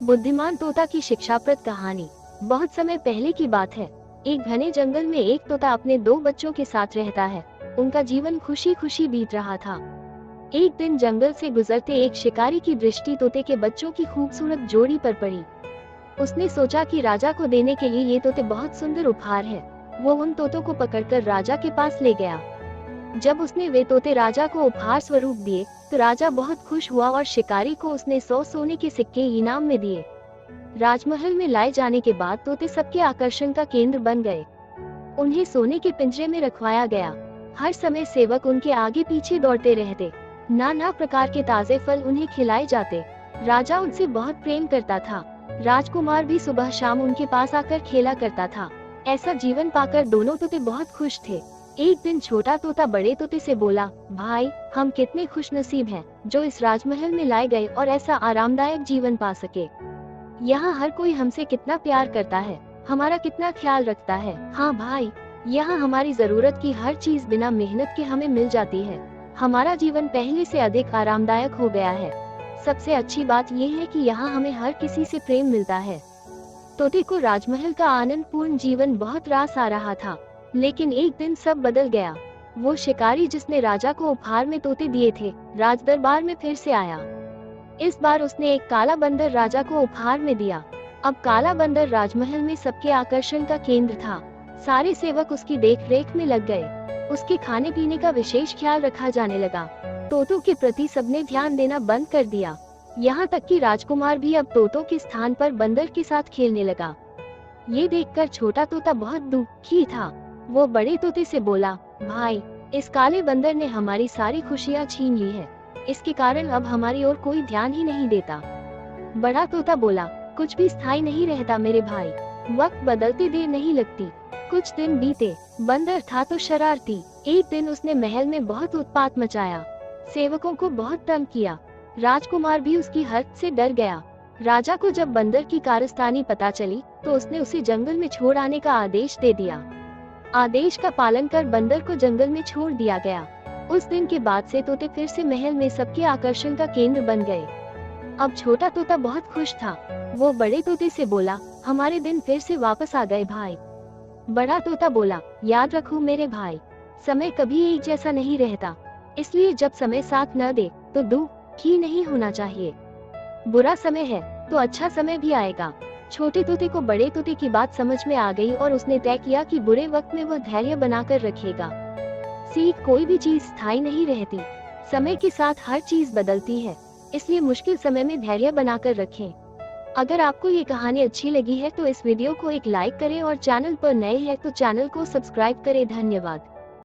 बुद्धिमान तोता की शिक्षाप्रद कहानी। बहुत समय पहले की बात है। एक घने जंगल में एक तोता अपने दो बच्चों के साथ रहता है। उनका जीवन खुशी खुशी बीत रहा था। एक दिन जंगल से गुजरते एक शिकारी की दृष्टि तोते के बच्चों की खूबसूरत जोड़ी पर पड़ी। उसने सोचा कि राजा को देने के लिए ये तोते बहुत सुंदर उपहार है। वो उन तोतों को पकड़कर राजा के पास ले गया। जब उसने वे तोते राजा को उपहार स्वरूप दिए तो राजा बहुत खुश हुआ और शिकारी को उसने 100 सोने के सिक्के इनाम में दिए। राजमहल में लाए जाने के बाद तोते सबके आकर्षण का केंद्र बन गए। उन्हें सोने के पिंजरे में रखवाया गया। हर समय सेवक उनके आगे पीछे दौड़ते रहते। नाना प्रकार के ताजे फल उन्हें खिलाए जाते। राजा उनसे बहुत प्रेम करता था। राजकुमार भी सुबह शाम उनके पास आकर खेला करता था। ऐसा जीवन पाकर दोनों तोते बहुत खुश थे। एक दिन छोटा तोता बड़े तोते से बोला, भाई, हम कितने खुशनसीब हैं जो इस राजमहल में लाए गए और ऐसा आरामदायक जीवन पा सके। यहाँ हर कोई हमसे कितना प्यार करता है, हमारा कितना ख्याल रखता है। हाँ भाई, यहाँ हमारी जरूरत की हर चीज बिना मेहनत के हमें मिल जाती है। हमारा जीवन पहले से अधिक आरामदायक हो गया है। सबसे अच्छी बात यह है कि यहाँ हमें हर किसी से प्रेम मिलता है। तोते को राजमहल का आनंदपूर्ण जीवन बहुत रास आ रहा था, लेकिन एक दिन सब बदल गया। वो शिकारी जिसने राजा को उपहार में तोते दिए थे, राजदरबार में फिर से आया। इस बार उसने एक काला बंदर राजा को उपहार में दिया। अब काला बंदर राजमहल में सबके आकर्षण का केंद्र था। सारे सेवक उसकी देखरेख में लग गए। उसके खाने पीने का विशेष ख्याल रखा जाने लगा। तोतों के प्रति सबने ध्यान देना बंद कर दिया। यहाँ तक कि राजकुमार भी अब तोतों के स्थान पर बंदर के साथ खेलने लगा। ये देखकर छोटा तोता बहुत दुखी था। वो बड़े तोते से बोला, भाई, इस काले बंदर ने हमारी सारी खुशियाँ छीन ली है। इसके कारण अब हमारी ओर कोई ध्यान ही नहीं देता। बड़ा तोता बोला, कुछ भी स्थायी नहीं रहता मेरे भाई। वक्त बदलते देर नहीं लगती। कुछ दिन बीते। बंदर था तो शरारती। एक दिन उसने महल में बहुत उत्पात मचाया। सेवकों को बहुत तंग किया। राजकुमार भी उसकी हद से डर गया। राजा को जब बंदर की कारस्तानी पता चली तो उसने उसे जंगल में छोड़ आने का आदेश दे दिया। आदेश का पालन कर बंदर को जंगल में छोड़ दिया गया। उस दिन के बाद से तोते फिर से महल में सबके आकर्षण का केंद्र बन गए। अब छोटा तोता बहुत खुश था। वो बड़े तोते से बोला, हमारे दिन फिर से वापस आ गए भाई। बड़ा तोता बोला, याद रखो मेरे भाई, समय कभी एक जैसा नहीं रहता। इसलिए जब समय साथ न दे तो दुखी नहीं होना चाहिए। बुरा समय है तो अच्छा समय भी आएगा। छोटे तोते को बड़े तोते की बात समझ में आ गई और उसने तय किया कि बुरे वक्त में वह धैर्य बनाकर रखेगा। सीख, कोई भी चीज स्थायी नहीं रहती। समय के साथ हर चीज बदलती है, इसलिए मुश्किल समय में धैर्य बनाकर रखें। अगर आपको ये कहानी अच्छी लगी है तो इस वीडियो को एक लाइक करें और चैनल पर नए हैं तो चैनल को सब्सक्राइब करें। धन्यवाद।